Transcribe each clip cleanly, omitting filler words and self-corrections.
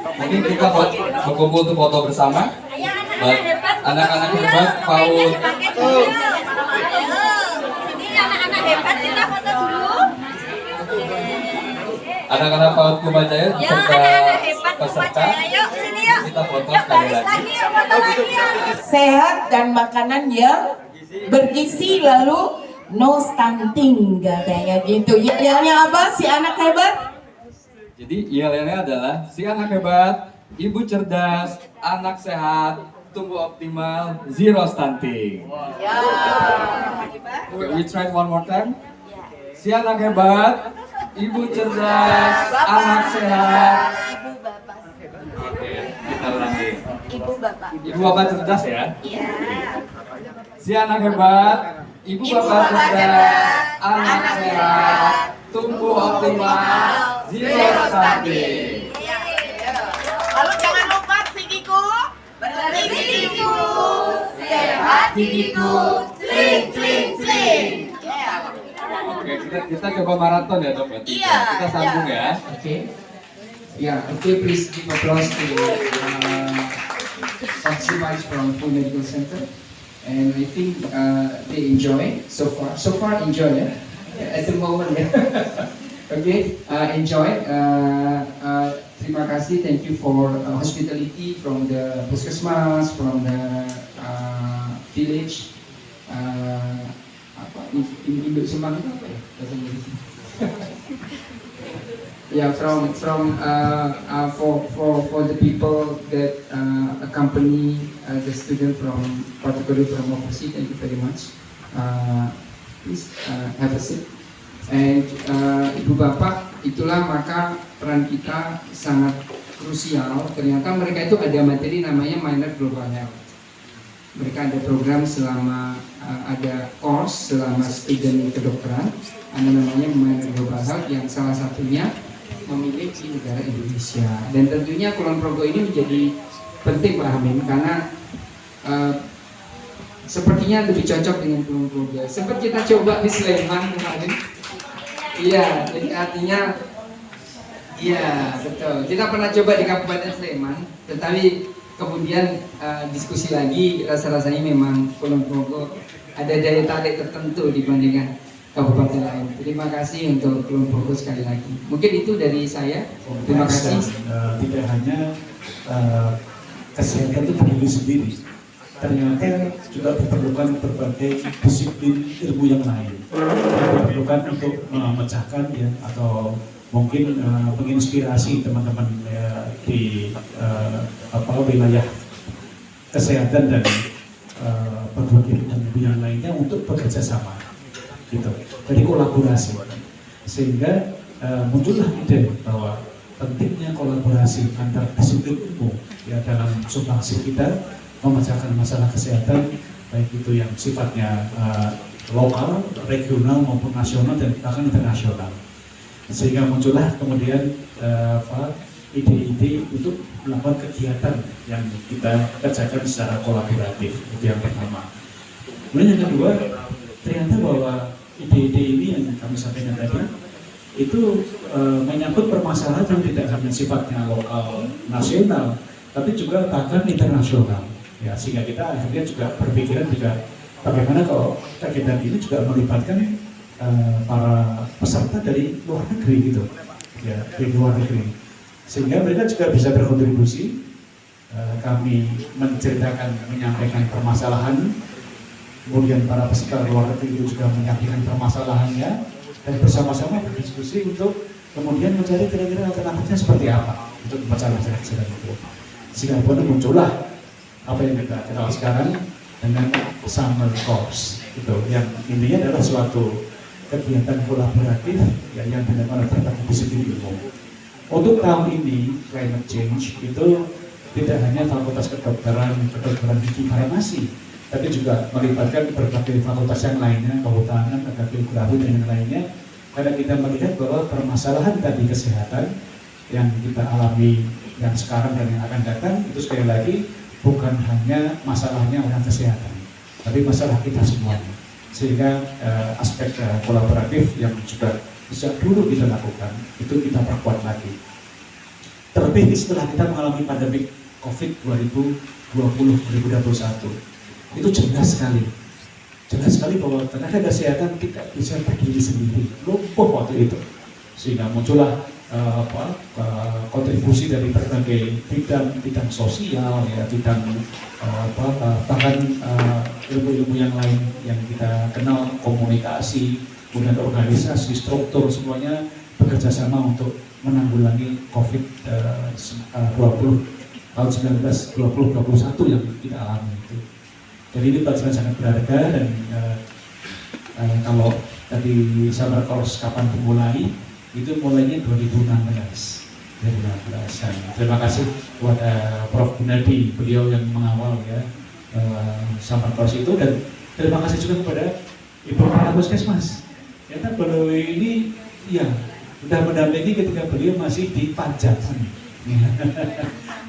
Mungkin kita berkumpul untuk foto bersama. Anak-anak hebat, PAUD. Ini anak-anak hebat kita foto dulu. Anak-anak PAUD Kumajaya serta peserta. Yuk sini yuk. Kita foto sekali lagi. Sehat dan makanan yang bergizi, lalu no stunting katanya gitu. Yelnya apa si anak hebat? Jadi yel-yelnya adalah si anak hebat, ibu cerdas, anak sehat, tumbuh optimal, zero stunting. Ya. Okay, we try one more time. Si anak hebat, ibu cerdas, anak sehat. Ibu bapak. Oke, kita ulangi. Ibu bapak. Ibu bapak cerdas ya. Iya. Si anak hebat, ibu bapak cerdas, anak sehat, tumbuh optimal, zero stunting. Lalu jangan lupa gigiku bersih gigiku, sehat gigiku, cling cling cling. Oke, kita coba maraton ya dok. Iya, Kita sambung ya. Okay. Yeah, okay, please give applause to participants from Full Medical Center. And I think they enjoy so far. So far, enjoy ya. At the moment ya. Okay, enjoy. Terima kasih. Thank you for hospitality from the puskesmas, from the village. Apa? Induk Semang itu apa ya? Bahasa Inggris. Yeah, for the people that accompany the student from particularly from overseas, thank you very much. Please have a seat. And Ibu Bapak, itulah maka peran kita sangat krusial. Ternyata mereka itu ada materi namanya Minor Global Health. Mereka ada program selama ada course selama student kedokteran, ada namanya Minor Global Health yang salah satunya memilih di negara Indonesia. Dan tentunya Kulon Progo ini menjadi penting Pak Hamim karena sepertinya lebih cocok dengan Kulon Progo. Sempat kita coba di Sleman kemarin. Iya, jadi artinya iya betul. Kita pernah coba di Kabupaten Sleman, tetapi kemudian diskusi lagi rasa-rasanya memang Kulon Progo ada daya tarik tertentu dibandingkan kabupaten lain. Terima kasih untuk Kulon Progo sekali lagi. Mungkin itu dari saya. Terima kasih. Tidak hanya kesehatan itu berdiri sendiri, ternyata juga diperlukan berbagai disiplin ilmu yang lain yang diperlukan untuk memecahkan ya atau mungkin menginspirasi teman-teman di wilayah kesehatan dan berbagai bidang lainnya untuk bekerja sama. Gitu. Jadi kolaborasi, sehingga muncullah ide bahwa pentingnya kolaborasi antar disiplin ilmu ya dalam sumbangsi kita memecahkan masalah kesehatan baik itu yang sifatnya lokal, regional maupun nasional dan bahkan internasional. Sehingga muncullah kemudian ide-ide untuk melakukan kegiatan yang kita kerjakan secara kolaboratif. Itu yang pertama. Kemudian yang kedua, ternyata bahwa ide-ide ini yang kami sampaikan tadi itu menyangkut permasalahan yang tidak hanya sifatnya lokal nasional, tapi juga bahkan internasional. Ya, sehingga kita akhirnya juga berpikiran juga bagaimana kalau kegiatan ini juga melibatkan para peserta dari luar negeri gitu, ya dari luar negeri, sehingga mereka juga bisa berkontribusi. Kami menceritakan, menyampaikan permasalahan. Kemudian para peserta luar negeri itu juga menyampaikan permasalahannya dan bersama-sama berdiskusi untuk kemudian mencari kira-kira alternatifnya seperti apa untuk memecahkan masalah kesehatan itu. Sehingga muncullah apa yang kita kenal sekarang dengan summer course itu, yang intinya adalah suatu kegiatan kolaboratif ya, yang dilakukan oleh berbagai disiplin ilmu. Untuk tahun ini climate change itu tidak hanya fakultas kedokteran gigi farmasi, tapi juga melibatkan berbagai fakultas yang lainnya, kehutanan, geografi dan yang lainnya, karena kita melihat bahwa permasalahan tadi kesehatan yang kita alami yang sekarang dan yang akan datang itu sekali lagi bukan hanya masalahnya orang kesehatan, tapi masalah kita semuanya. Sehingga aspek kolaboratif yang juga sejak dulu kita lakukan itu kita perkuat lagi. Terlebih setelah kita mengalami pandemi COVID 2020-2021. Itu jelas sekali bahwa tenaga kesehatan tidak bisa berdiri sendiri, lumpuh waktu itu, sehingga muncullah kontribusi dari berbagai bidang sosial, ya, bidang bahkan ilmu-ilmu yang lain yang kita kenal, komunikasi, kemudian organisasi, struktur, semuanya bekerja sama untuk menanggulangi COVID-20 tahun 2020-2021 yang kita alami itu. Jadi ini pelajaran sangat berharga dan kalau tadi Summer Course kapan dimulai, itu mulainya 2016. Dan terima kasih kepada Prof. Gunadi, beliau yang mengawal ya Summer Course itu, dan terima kasih juga kepada Ibu Kepala Puskesmas. Karena beliau ini ya sudah mendampingi ketika beliau masih di Pajapan.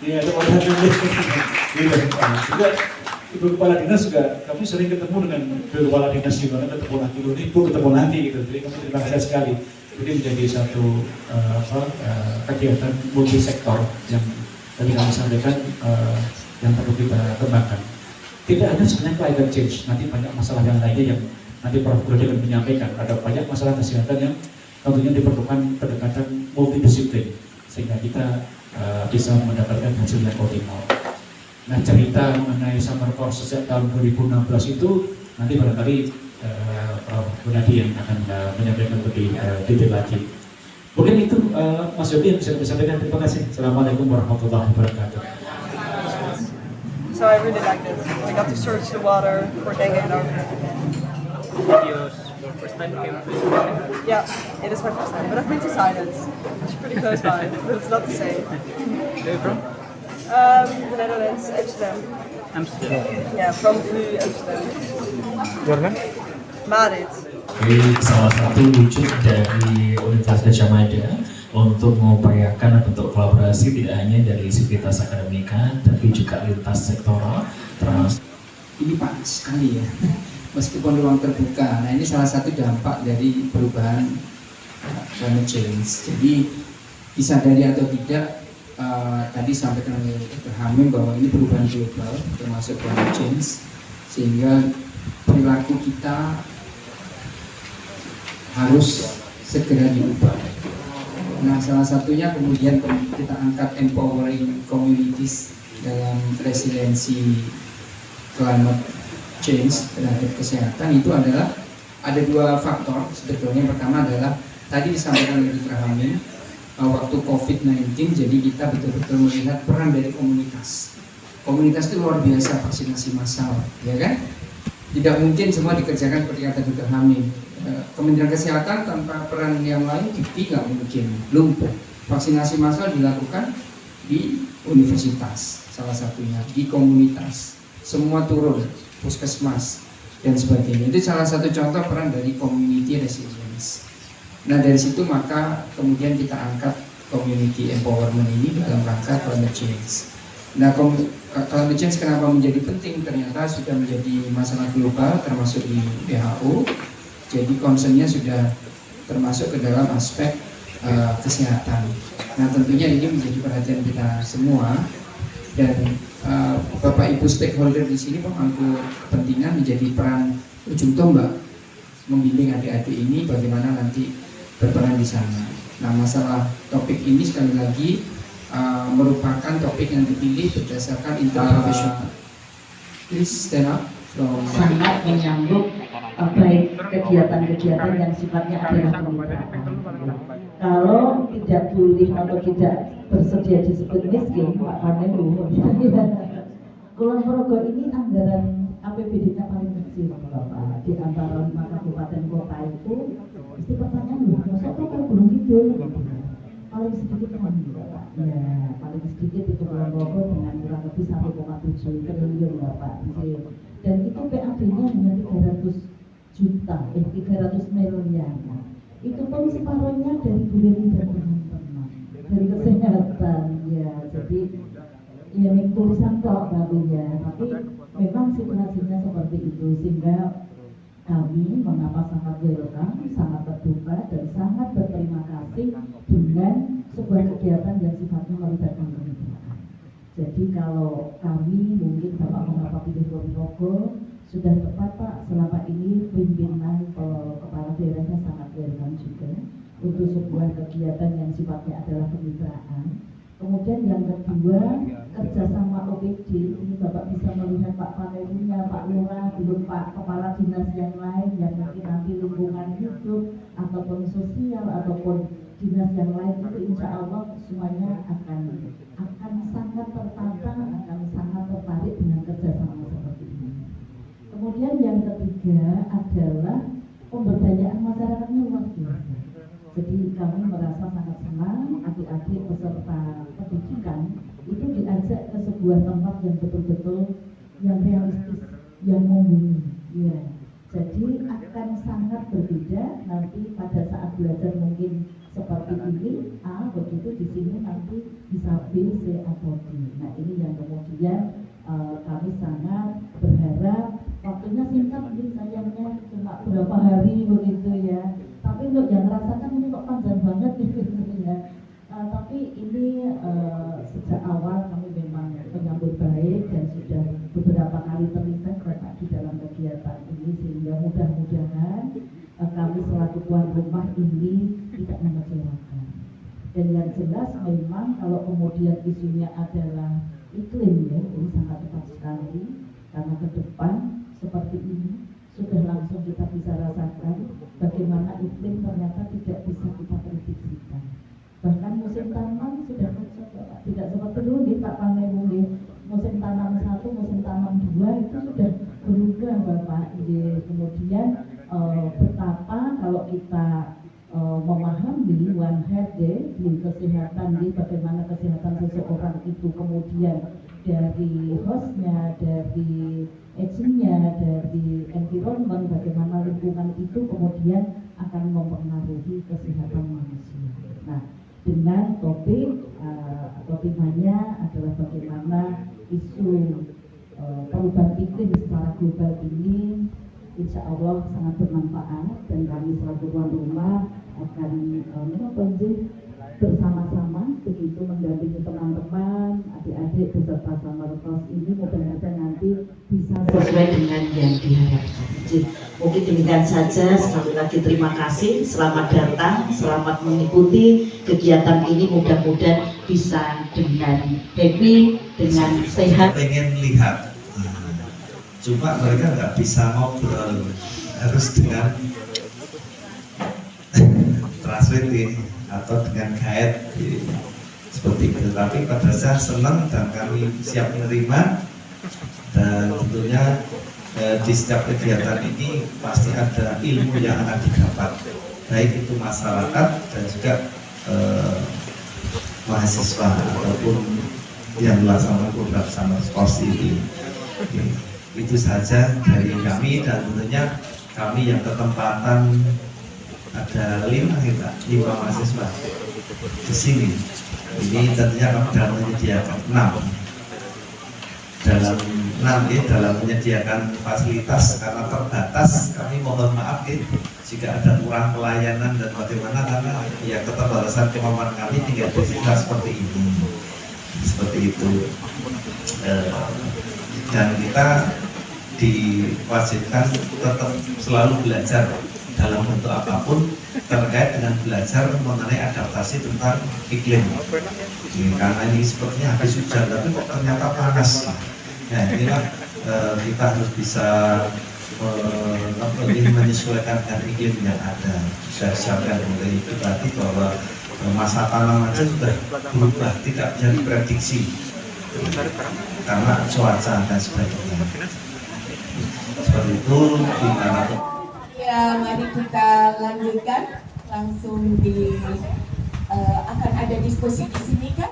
Ya, teman-teman juga Ibu Kepala Dinas juga, kami sering ketemu dengan Ibu Kepala Dinas di mana, ketemu lagi, Ibu ketemu nanti gitu. Jadi kami terima kasih sekali. Jadi menjadi satu kegiatan multisektor yang tadi kami sampaikan yang perlu kita kembangkan. Tidak hanya sebenarnya climate change, nanti banyak masalah yang lainnya yang nanti Prof. Gunadi akan menyampaikan. Ada banyak masalah kesehatan yang tentunya diperlukan pendekatan multidisiplin sehingga kita bisa mendapatkan hasil yang optimal. Nah, cerita mengenai Summer Course sejak tahun 2016 itu nanti barangkali Prof. Gunadi yang akan menyampaikan lebih detail lagi. Mungkin itu Mas Yopi yang bisa disampaikan. Terima kasih. Assalamualaikum warahmatullahi wabarakatuh. So I really liked it. I got to search the water for dengue and RV. Videos, your first time came to Sweden? Yeah, it is my first time, but I've been to Silence, which is pretty close by, but it's not the same. Where are you from? The Netherlands, Amsterdam. Amsterdam. Yeah, from Vu, Amsterdam. Your name? Marit. Ini salah satu wujud dari Universitas Gadjah Mada untuk mengupayakan bentuk kolaborasi tidak hanya dari sivitas akademika, tapi juga lintas sektoral. Ini panas sekali ya, meskipun ruang terbuka. Nah, ini salah satu dampak dari perubahan climate change. Jadi disadari atau tidak, tadi sampaikan oleh Dr. Hamim bahwa ini perubahan global termasuk climate change, sehingga perilaku kita harus segera diubah. Nah, salah satunya kemudian kita angkat empowering communities dalam resiliensi climate change terhadap kesehatan. Itu adalah ada dua faktor sebetulnya. Yang pertama adalah tadi disampaikan oleh Dr. Hamim, waktu COVID-19, jadi kita betul-betul melihat peran dari komunitas. Komunitas itu luar biasa, vaksinasi massal, ya kan? Tidak mungkin semua dikerjakan seperti kata Dr. Hamim. Kementerian Kesehatan tanpa peran yang lain tidak mungkin, lumpuh. Vaksinasi massal dilakukan di universitas, salah satunya di komunitas, semua turun, puskesmas dan sebagainya. Itu salah satu contoh peran dari community resilience. Nah, dari situ maka kemudian kita angkat community empowerment ini dalam rangka climate change. Nah, climate change kenapa menjadi penting? Ternyata sudah menjadi masalah global termasuk di WHO. Jadi concernnya sudah termasuk ke dalam aspek kesehatan. Nah, tentunya ini menjadi perhatian kita semua, dan Bapak Ibu stakeholder di sini pemangku kepentingan menjadi peran ujung tombak membimbing adik-adik ini bagaimana nanti berperan di sana. Nah, masalah topik ini sekali lagi merupakan topik yang dipilih berdasarkan interprofesional. Please stand up. Sangat menyambut baik kegiatan-kegiatan yang sifatnya adalah kemitraan. Kalau tidak boleh atau tidak bersedia disebut miskin, Pak Panelu, Kulon Progo ini anggaran APBD-nya paling kecil, Bapak. Di antara 5 kabupaten kota itu, mesti pertanyaan loh, masa Progo belum gitu? Paling sedikit kami, Bapak. Ya, paling sedikit itu Kulon Progo dengan kurang lebih 1,7 triliun, Bapak. Dan itu PAD-nya hanya 300 miliar. Itu pun separuhnya dari Bu Lili dan teman-teman dari kesehatan, ya. Jadi ya tulisan kok barunya, tapi memang situasinya seperti itu, sehingga kami mengapa sangat welcome, sangat terbuka dan sangat berterima kasih dengan sebuah kegiatan yang sifatnya melibatkan kemitraan. Jadi kalau kami mungkin Bapak Mengapa Pilih Ponorogo sudah tepat Pak, selama ini pimpinan kepala daerahnya sangat welcome juga untuk sebuah kegiatan yang sifatnya adalah kemitraan. Kemudian yang kedua, kerjasama OPD, ini Bapak bisa melihat Pak Panerunya, Pak Lurah, belum Pak Kepala Dinas yang lain, yang mungkin nanti lingkungan hidup, ataupun sosial, ataupun dinas yang lain, itu insya Allah semuanya akan sangat tertantang, akan sangat tertarik dengan kerjasama seperti ini. Kemudian yang ketiga adalah pemberdayaan masyarakatnya luar biasa. Jadi kami merasa sangat senang adik-adik peserta pendidikan itu diajak ke sebuah tempat yang betul-betul yang realistis, yang mumpuni. Ya. Jadi akan sangat berbeda nanti pada saat belajar mungkin seperti ini A, begitu di sini nanti bisa B, C atau D. Nah ini yang kemudian kami sangat berharap waktunya singkat mungkin sayangnya cuma berapa hari begitu ya. Tapi untuk yang merasakan ini kok panjang banget gitu ya. Tapi ini sejak awal kami memang menyambut baik dan sudah beberapa kali terlibat Bapak di dalam kegiatan ini sehingga mudah-mudahan kami selaku tuan rumah ini tidak mengecewakan. Dan yang jelas memang kalau kemudian isunya adalah iklim ya, ini sangat tepat sekali karena ke depan seperti ini sudah langsung kita bisa rasakan bagaimana iklim ternyata tidak bisa kita prediksikan. Bahkan musim tanam sudah tidak seperti dulu di Pak Panelu, musim tanam 1, musim tanam 2 itu sudah berubah Bapak. Kemudian betapa kalau kita memahami one health day di kesehatan, bagaimana kesehatan seseorang itu kemudian dari hostnya, dari agingnya, dari environment, bagaimana lingkungan itu kemudian akan mempengaruhi kesehatan manusia. Nah, dengan topik atau temanya adalah bagaimana isu perubahan iklim secara global ini insya Allah sangat bermanfaat dan kami selaku tuan rumah akan bersama-sama begitu mendampingi teman-teman, adik-adik beserta Summer Course ini mudah-mudahan nanti bisa sesuai dengan yang diharapkan. Jadi, mungkin demikian saja, sekali lagi terima kasih, selamat datang, selamat mengikuti kegiatan ini, mudah-mudahan bisa dengan happy, dengan sehat. Pengen lihat, cuma mereka nggak bisa ngobrol, harus dengan translate atau dengan guide seperti itu. Tapi pada saya senang dan kami siap menerima, dan tentunya di setiap kegiatan ini pasti ada ilmu yang akan didapat, baik itu masyarakat dan juga mahasiswa ataupun yang melaksanakan program Summer Course ini. Itu saja dari kami, dan tentunya kami yang ketempatan ada 5 mahasiswa di sini. Ini tentunya kami dalam menyediakan 6 dalam menyediakan fasilitas karena terbatas. Kami mohon maaf jika ada kurang pelayanan dan bagaimana, karena ya keterbatasan kemampuan kami tinggal bisa seperti ini, seperti itu. Dan kita diwajibkan tetap selalu belajar dalam bentuk apapun terkait dengan belajar mengenai adaptasi tentang iklim. Karena ini sepertinya habis hujan tapi kok ternyata panas. Nah inilah kita harus bisa menyesuaikan dengan iklim yang ada. Saya siapkan mulai itu tadi bahwa masa tanam aja sudah berubah, tidak bisa diprediksi karena cuaca dan sebagainya. Seperti itu dimanapun. Ya, mari kita lanjutkan langsung akan ada diskusi di sini kan?